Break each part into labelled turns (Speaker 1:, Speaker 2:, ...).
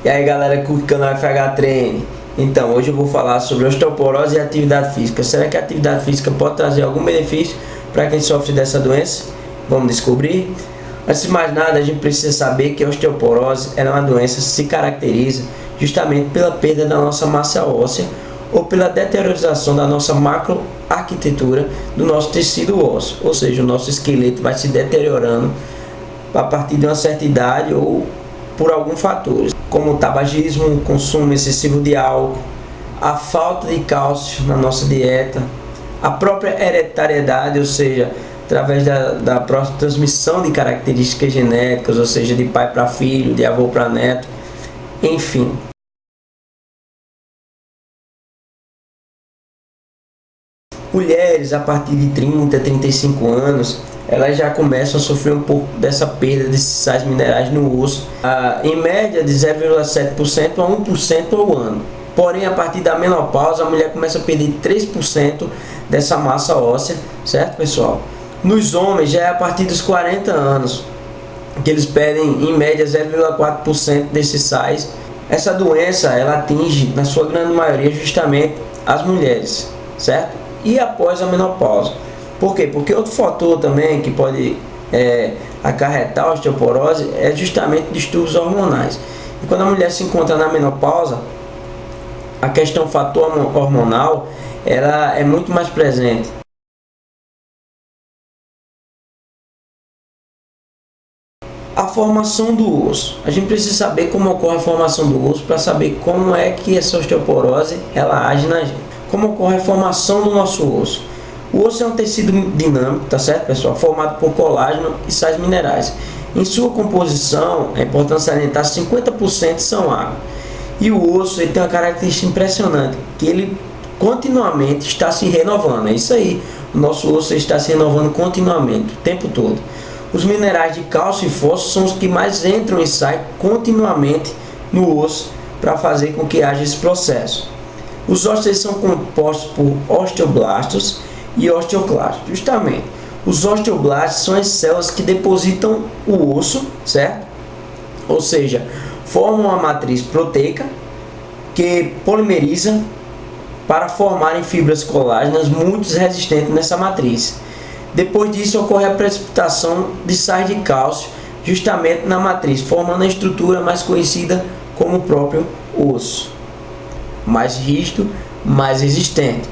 Speaker 1: E aí galera, curte o canal FH Treine. Então, hoje eu vou falar sobre osteoporose e atividade física. Será que a atividade física pode trazer algum benefício para quem sofre dessa doença? Vamos descobrir. Antes de mais nada, a gente precisa saber que a osteoporose é uma doença que se caracteriza justamente pela perda da nossa massa óssea ou pela deteriorização da nossa macroarquitetura do nosso tecido ósseo, ou seja, o nosso esqueleto vai se deteriorando a partir de uma certa idade ou por alguns fatores, como o tabagismo, o consumo excessivo de álcool, a falta de cálcio na nossa dieta, a própria hereditariedade, ou seja, através da própria transmissão de características genéticas, ou seja, de pai para filho, de avô para neto, enfim. Mulheres a partir de 30, 35 anos, elas já começam a sofrer um pouco dessa perda desses sais minerais no osso, em média de 0,7% a 1% ao ano. Porém, a partir da menopausa, a mulher começa a perder 3% dessa massa óssea, certo, pessoal? Nos homens, já é a partir dos 40 anos, que eles perdem, em média, 0,4% desses sais. Essa doença, ela atinge, na sua grande maioria, justamente as mulheres, certo? E após a menopausa. Por quê? Porque outro fator também que pode acarretar a osteoporose é justamente distúrbios hormonais. E quando a mulher se encontra na menopausa, a questão fator hormonal ela é muito mais presente. A formação do osso. A gente precisa saber como ocorre a formação do osso para saber como é que essa osteoporose ela age na gente. Como ocorre a formação do nosso osso? O osso é um tecido dinâmico, tá certo, pessoal? Formado por colágeno e sais minerais. Em sua composição, é importante salientar, 50% são água. E o osso ele tem uma característica impressionante, que ele continuamente está se renovando. É isso aí, o nosso osso está se renovando continuamente, o tempo todo. Os minerais de cálcio e fósforo são os que mais entram e saem continuamente no osso para fazer com que haja esse processo. Os ossos são compostos por osteoblastos e osteoclastos. Justamente, os osteoblastos são as células que depositam o osso, certo? Ou seja, formam uma matriz proteica que polimeriza para formarem fibras colágenas muito resistentes nessa matriz. Depois disso, ocorre a precipitação de sais de cálcio justamente na matriz, formando a estrutura mais conhecida como o próprio osso, mais rígido, mais resistente.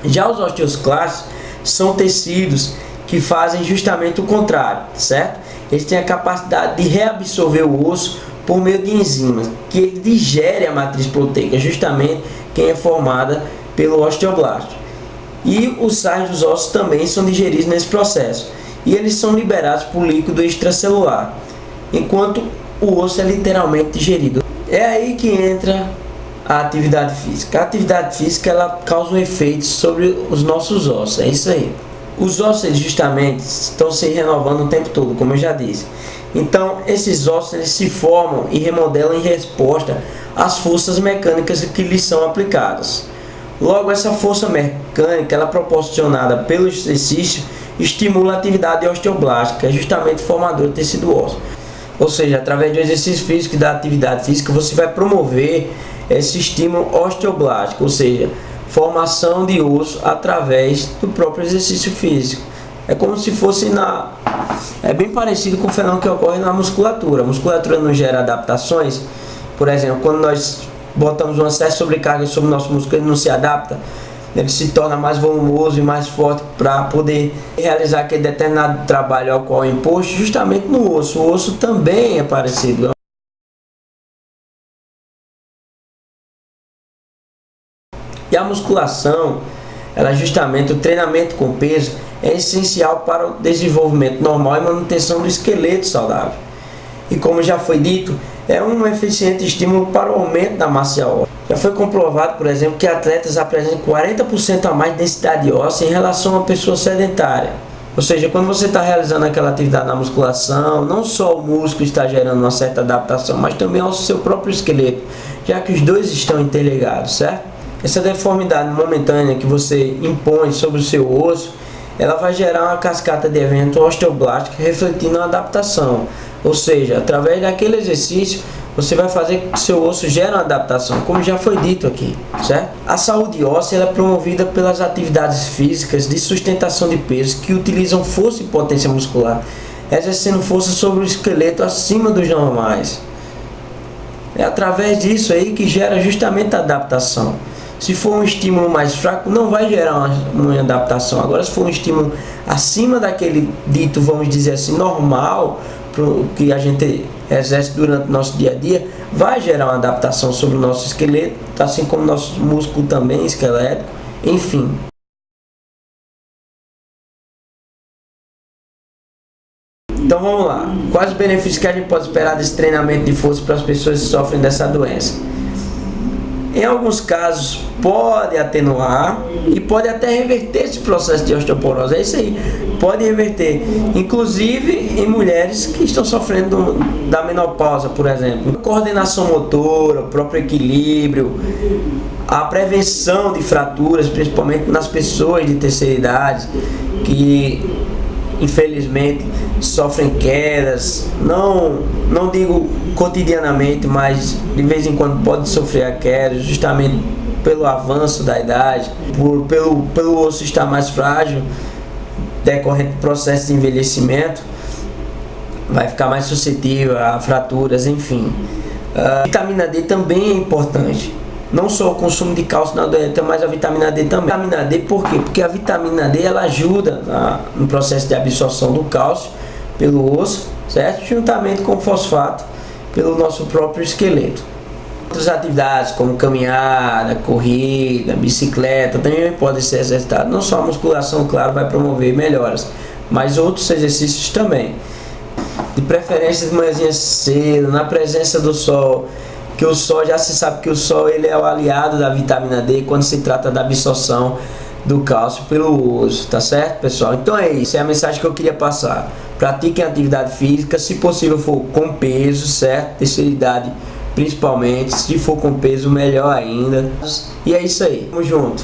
Speaker 1: Já os osteoclastos são tecidos que fazem justamente o contrário, certo? Eles têm a capacidade de reabsorver o osso por meio de enzimas, que ele digere a matriz proteica, justamente quem é formada pelo osteoblasto. E os sais dos ossos também são digeridos nesse processo, e eles são liberados por líquido extracelular, enquanto o osso é literalmente digerido. É aí que entra a atividade física. A atividade física ela causa um efeito sobre os nossos ossos, é isso aí. Os ossos eles justamente estão se renovando o tempo todo, como eu já disse. Então esses ossos eles se formam e remodelam em resposta às forças mecânicas que lhes são aplicadas. Logo, essa força mecânica ela proporcionada pelo exercício estimula a atividade osteoblástica, que é justamente formador do tecido ósseo. Ou seja, através do exercício físico e da atividade física, você vai promover esse estímulo osteoblástico, ou seja, formação de osso através do próprio exercício físico. É como se fosse é bem parecido com o fenômeno que ocorre na musculatura. A musculatura não gera adaptações. Por exemplo, quando nós botamos uma certa sobrecarga sobre o nosso músculo, ele não se adapta, ele se torna mais volumoso e mais forte para poder realizar aquele determinado trabalho ao qual é imposto justamente no osso. O osso também é parecido. E a musculação, ela justamente, o treinamento com peso é essencial para o desenvolvimento normal e manutenção do esqueleto saudável. E como já foi dito, é um eficiente estímulo para o aumento da massa óssea. Já foi comprovado, por exemplo, que atletas apresentam 40% a mais de densidade óssea em relação a uma pessoa sedentária. Ou seja, quando você está realizando aquela atividade na musculação, não só o músculo está gerando uma certa adaptação, mas também ao seu próprio esqueleto, já que os dois estão interligados, certo? Essa deformidade momentânea que você impõe sobre o seu osso, ela vai gerar uma cascata de evento osteoblástico refletindo a adaptação. Ou seja, através daquele exercício, você vai fazer que seu osso gere uma adaptação, como já foi dito aqui, certo? A saúde óssea ela é promovida pelas atividades físicas de sustentação de peso que utilizam força e potência muscular, exercendo força sobre o esqueleto acima dos normais. É através disso aí que gera justamente a adaptação. Se for um estímulo mais fraco, não vai gerar uma adaptação. Agora, se for um estímulo acima daquele dito, vamos dizer assim, normal, que a gente exerce durante o nosso dia a dia, vai gerar uma adaptação sobre o nosso esqueleto, assim como nosso músculo também, esquelético, enfim. Então vamos lá, quais os benefícios que a gente pode esperar desse treinamento de força para as pessoas que sofrem dessa doença? Em alguns casos pode atenuar e pode até reverter esse processo de osteoporose. É isso aí, pode reverter, inclusive em mulheres que estão sofrendo da menopausa, por exemplo. Coordenação motora, o próprio equilíbrio, a prevenção de fraturas, principalmente nas pessoas de terceira idade que infelizmente sofrem quedas, não digo cotidianamente, mas de vez em quando pode sofrer a queda, justamente pelo avanço da idade, pelo osso estar mais frágil, decorrente do processo de envelhecimento, vai ficar mais suscetível a fraturas, enfim. A vitamina D também é importante. Não só o consumo de cálcio na dieta, mas a vitamina D também. A vitamina D por quê? Porque a vitamina D ela ajuda no processo de absorção do cálcio pelo osso, certo? Juntamente com o fosfato pelo nosso próprio esqueleto. Outras atividades como caminhada, corrida, bicicleta também podem ser exercitadas. Não só a musculação, claro, vai promover melhoras, mas outros exercícios também. De preferência de manhãzinha cedo, na presença do sol, que o sol, já se sabe que o sol ele é o aliado da vitamina D quando se trata da absorção do cálcio pelo osso, tá certo, pessoal? Então é isso, é a mensagem que eu queria passar. Pratiquem atividade física, se possível for com peso, certo? Terceira idade principalmente, se for com peso melhor ainda. E é isso aí, tamo junto.